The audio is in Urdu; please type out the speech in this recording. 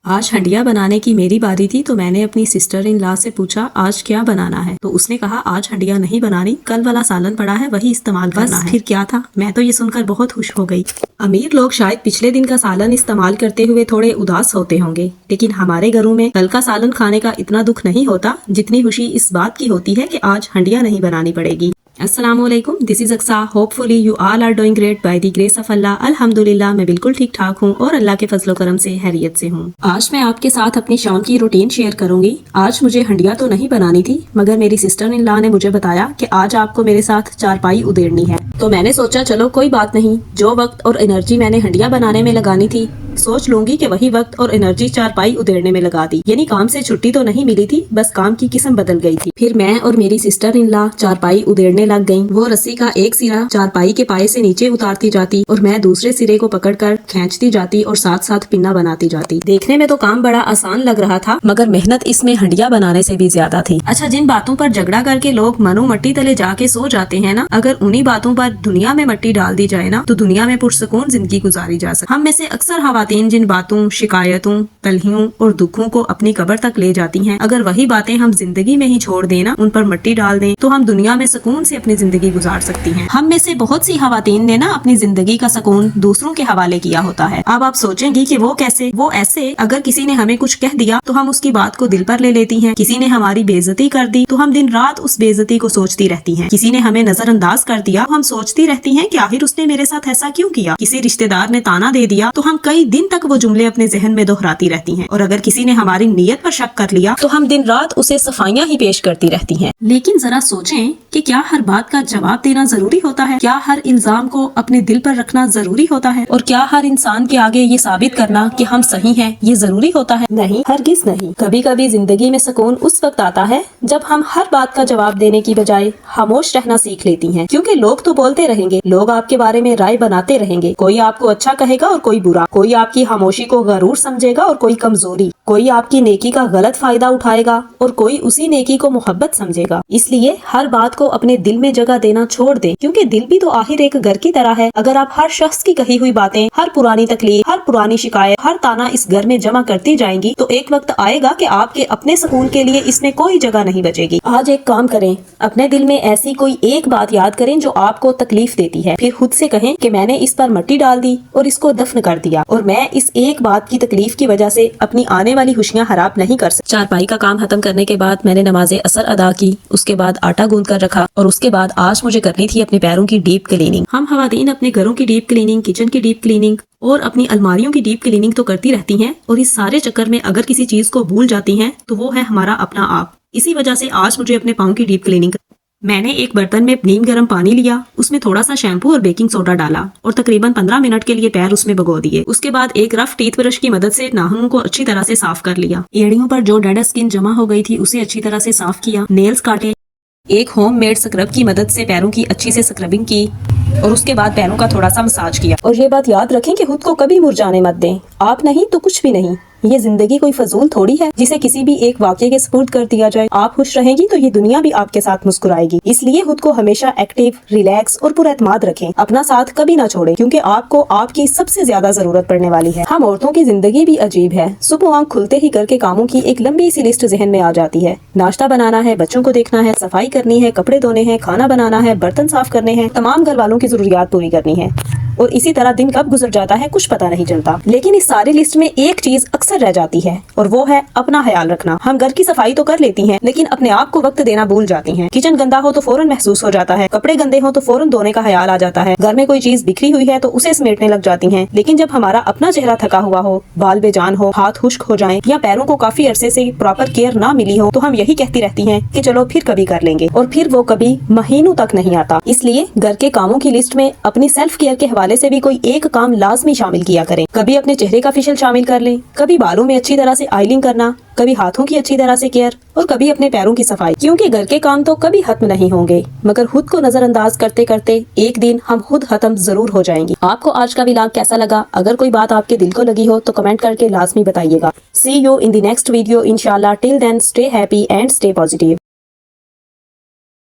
آج ہنڈیا بنانے کی میری باری تھی تو میں نے اپنی سسٹر ان لا سے پوچھا آج کیا بنانا ہے، تو اس نے کہا آج ہنڈیا نہیں بنانی، کل والا سالن پڑا ہے وہی استعمال کرنا ہے۔ پھر کیا تھا، میں تو یہ سن کر بہت خوش ہو گئی۔ امیر لوگ شاید پچھلے دن کا سالن استعمال کرتے ہوئے تھوڑے اداس ہوتے ہوں گے، لیکن ہمارے گھروں میں کل کا سالن کھانے کا اتنا دکھ نہیں ہوتا جتنی خوشی اس بات کی ہوتی ہے کہ آج ہنڈیا نہیں بنانی پڑے گی۔ السلام علیکم، this is Aqsa, hopefully you all are doing great by the grace of Allah. الحمدللہ میں بالکل ٹھیک ٹھاک ہوں اور اللہ کے فضل و کرم سے خیریت سے ہوں۔ آج میں آپ کے ساتھ اپنی شام کی روٹین شیئر کروں گی۔ آج مجھے ہنڈیا تو نہیں بنانی تھی، مگر میری سسٹر ان لا نے مجھے بتایا کہ آج آپ کو میرے ساتھ چارپائی ادیڑنی ہے، تو میں نے سوچا چلو کوئی بات نہیں، جو وقت اور انرجی میں نے ہنڈیا بنانے میں لگانی تھی سوچ لوں گی کہ وہی وقت اور انرجی چارپائی ادیڑنے میں لگا دی۔ یعنی کام سے چھٹی تو نہیں ملی تھی، بس کام کی قسم بدل گئی تھی۔ پھر میں اور میری سسٹر ان لا چارپائی ادیڑنے لگ گئیں۔ وہ رسی کا ایک سرا چارپائی کے پائے سے نیچے اتارتی جاتی اور میں دوسرے سرے کو پکڑ کر کھینچتی جاتی اور ساتھ ساتھ پنا بناتی جاتی۔ دیکھنے میں تو کام بڑا آسان لگ رہا تھا، مگر محنت اس میں ہنڈیا بنانے سے بھی زیادہ تھی۔ اچھا، جن باتوں پر جھگڑا کر کے لوگ منو مٹی تلے جا کے سو جاتے ہیں نا، اگر انہی باتوں پر دنیا میں مٹی ڈال دی جائے نا تو دنیا میں پرسکون زندگی گزاری جا سکتی۔ ہم میں سے اکثر خواتین جن باتوں، شکایتوں، تلہیوں اور دکھوں کو اپنی قبر تک لے جاتی ہیں، اگر وہی باتیں ہم زندگی میں ہی چھوڑ دیں نا، ان پر مٹی ڈال دیں، تو ہم دنیا میں سکون سے اپنی زندگی گزار سکتی ہیں۔ ہم میں سے بہت سی خواتین نے نا اپنی زندگی کا سکون دوسروں کے حوالے کیا ہوتا ہے۔ اب آپ سوچیں گی کہ وہ کیسے؟ وہ ایسے، اگر کسی نے ہمیں کچھ کہہ دیا تو ہم اس کی بات کو دل پر لے لیتی ہیں۔ کسی نے ہماری بے عزتی کر دی تو ہم دن رات اس بے عزتی کو سوچتی رہتی ہیں۔ کسی نے ہمیں نظر انداز کر دیا ہم سوچتی رہتی ہیں کہ آخر اس نے میرے ساتھ ایسا کیوں کیا۔ کسی رشتہ دار نے تانا دے دیا تو ہم کئی دن تک وہ جملے اپنے ذہن میں دہراتی رہتی ہیں، اور اگر کسی نے ہماری نیت پر شک کر لیا تو ہم دن رات اسے صفائیاں ہی پیش کرتی رہتی ہیں۔ لیکن ذرا سوچیں کہ کیا ہر بات کا جواب دینا ضروری ہوتا ہے؟ کیا ہر الزام کو اپنے دل پر رکھنا ضروری ہوتا ہے؟ اور کیا ہر انسان کے آگے یہ ثابت کرنا کہ ہم صحیح ہیں یہ ضروری ہوتا ہے؟ نہیں، ہرگز نہیں۔ کبھی کبھی زندگی میں سکون اس وقت آتا ہے جب ہم ہر بات کا جواب دینے کی بجائے خاموش رہنا سیکھ لیتی ہیں، کیونکہ لوگ تو بولتے رہیں گے، لوگ آپ کے بارے میں رائے بناتے رہیں گے، کوئی آپ کو اچھا کہے گا اور کوئی برا، کوئی آپ کی خاموشی کو غرور سمجھے گا اور کوئی کمزوری، کوئی آپ کی نیکی کا غلط فائدہ اٹھائے گا اور کوئی اسی نیکی کو محبت سمجھے گا۔ اس لیے ہر بات کو اپنے دل میں جگہ دینا چھوڑ دیں، کیونکہ دل بھی تو آخر ایک گھر کی طرح ہے۔ اگر آپ ہر شخص کی کہی ہوئی باتیں، ہر پرانی تکلیف، ہر پرانی شکایت، ہر تانا اس گھر میں جمع کرتی جائیں گی تو ایک وقت آئے گا کہ آپ کے اپنے سکون کے لیے اس میں کوئی جگہ نہیں بچے گی۔ آج ایک کام کریں، اپنے دل میں ایسی کوئی ایک بات یاد کریں جو آپ کو تکلیف دیتی ہے، پھر خود سے کہیں کہ میں نے اس پر مٹی ڈال دی اور اس کو دفن کر دیا، اور میں اس ایک بات کی تکلیف کی وجہ سے اپنی آنے والی خوشیاں خراب نہیں کر سکتی۔ چارپائی کا کام ختم کرنے کے بعد میں نے نماز عصر ادا کی، اس کے بعد آٹا گوندھ کر رکھا، اور اس کے بعد آج مجھے کرنی تھی اپنے پیروں کی ڈیپ کلیننگ۔ ہم خواتین اپنے گھروں کی ڈیپ کلیننگ، کچن کی ڈیپ کلیننگ اور اپنی الماریوں کی ڈیپ کلیننگ تو کرتی رہتی ہیں، اور اس سارے چکر میں اگر کسی چیز کو بھول جاتی ہیں تو وہ ہے ہمارا اپنا آپ۔ اسی وجہ سے آج مجھے اپنے پاؤں کی ڈیپ کلیننگ میں نے ایک برتن میں نیم گرم پانی لیا، اس میں تھوڑا سا شیمپو اور بیکنگ سوڈا ڈالا اور تقریباً 15 منٹ کے لیے پیر اس میں بھگو دیے۔ اس کے بعد ایک رف ٹیتھ برش کی مدد سے ناخنوں کو اچھی طرح سے صاف کر لیا، ایڑیوں پر جو ڈیڈ اسکن جمع ہو گئی تھی اسے اچھی طرح سے صاف کیا، نیلز کاٹے، ایک ہوم میڈ سکرب کی مدد سے پیروں کی اچھی سے سکربنگ کی، اور اس کے بعد پیروں کا تھوڑا سا مساج کیا۔ اور یہ بات یاد رکھیں کہ خود کو کبھی مرجانے مت دیں، آپ نہیں تو کچھ بھی نہیں۔ یہ زندگی کوئی فضول تھوڑی ہے جسے کسی بھی ایک واقعے کے سپرد کر دیا جائے۔ آپ خوش رہیں گی تو یہ دنیا بھی آپ کے ساتھ مسکرائے گی، اس لیے خود کو ہمیشہ ایکٹیو، ریلیکس اور پر اعتماد رکھیں، اپنا ساتھ کبھی نہ چھوڑیں، کیونکہ آپ کو آپ کی سب سے زیادہ ضرورت پڑنے والی ہے۔ ہم عورتوں کی زندگی بھی عجیب ہے، صبح آنکھ کھلتے ہی گھر کے کاموں کی ایک لمبی سی لسٹ ذہن میں آ جاتی ہے۔ ناشتہ بنانا ہے، بچوں کو دیکھنا ہے، صفائی کرنی ہے، کپڑے دھونے ہیں، کھانا بنانا ہے، برتن صاف کرنے ہیں، تمام گھر والوں کی ضروریات پوری کرنی ہے، اور اسی طرح دن کب گزر جاتا ہے کچھ پتہ نہیں چلتا۔ لیکن اس ساری لسٹ میں ایک چیز اکثر رہ جاتی ہے، اور وہ ہے اپنا خیال رکھنا۔ ہم گھر کی صفائی تو کر لیتی ہیں لیکن اپنے آپ کو وقت دینا بھول جاتی ہیں۔ کچن گندا ہو تو فوراً محسوس ہو جاتا ہے، کپڑے گندے ہو تو فوراً دھونے کا خیال آ جاتا ہے، گھر میں کوئی چیز بکھری ہوئی ہے تو اسے سمیٹنے لگ جاتی ہیں۔ لیکن جب ہمارا اپنا چہرہ تھکا ہوا ہو، بال بے جان ہو، ہاتھ خشک ہو جائیں یا پیروں کو کافی عرصے سے پراپر کیئر نہ ملی ہو تو ہم یہی کہتی رہتی ہیں کہ چلو پھر کبھی کر لیں گے، اور پھر وہ کبھی مہینوں تک نہیں آتا۔ اس لیے گھر کے کاموں کی لسٹ میں اپنی سیلف کیئر کے حوالے سے بھی کوئی ایک کام لازمی شامل کیا کریں۔ کبھی اپنے چہرے کا فیشل شامل کر لیں، کبھی بالوں میں اچھی طرح سے آئلنگ کرنا، کبھی ہاتھوں کی اچھی طرح سے کیئر، اور کبھی اپنے پیروں کی صفائی، کیونکہ گھر کے کام تو کبھی ختم نہیں ہوں گے، مگر خود کو نظر انداز کرتے کرتے ایک دن ہم خود ختم ضرور ہو جائیں گی۔ آپ کو آج کا ولاگ کیسا لگا؟ اگر کوئی بات آپ کے دل کو لگی ہو تو کمنٹ کر کے لازمی بتائیے گا۔ See you in the next video inshallah. Till then, stay happy and stay positive.